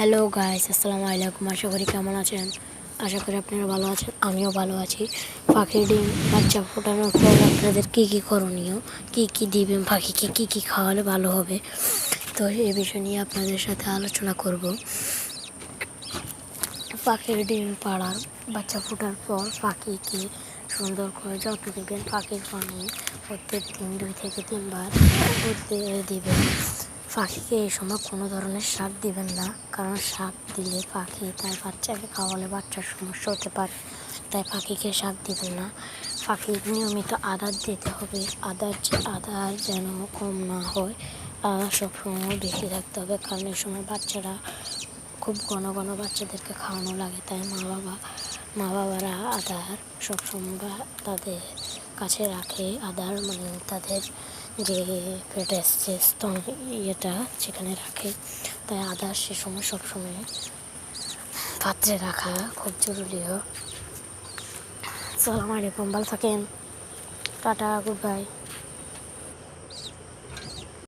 Hello guys, আসসালামু আলাইকুম। আশা করি কেমন আছেন? আশা করি আপনারা ভালো আছেন, আমিও ভালো আছি। পাখির ডিম বাচ্চা ফোটানোর পর আপনাদের কী কী করণীয়, কী কী দিবেন পাখিকে, কী কী খাওয়ালে ভালো হবে, তো এই বিষয় নিয়ে আপনাদের সাথে আলোচনা করব। পাখির ডিম পাড়ার বাচ্চা ফোটার পর পাখিকে সুন্দর করে যত্ন দেবেন। পাখির পানি প্রত্যেক দিন 2 থেকে 3 বার দিবেন। পাখিকে এই সময় কোনো ধরনের শাক দিবেন না, কারণ শাক দিলে পাখি তার বাচ্চাকে খাওয়ালে বাচ্চার সমস্যা হতে পারে, তাই পাখিকে শাক দিবেন না। পাখির নিয়মিত আদার দিতে হবে। আদার যেন কম না হয়, আদার সবসময় বেশি থাকতে হবে, কারণ এই সময় বাচ্চারা খুব ঘন ঘন বাচ্চাদেরকে খাওয়ানো লাগে, তাই মা বাবারা আদার সবসময় তাদের কাছে রাখে। আদার মানে তাদের যে পেটের যে স্তন ইয়েটা সেখানে রাখে, তাই আদার সে সময় সবসময় পাত্রে রাখা খুব জরুরিও। আসসালামু আলাইকুম, ভালো থাকেন, টাটা, গুড বাই।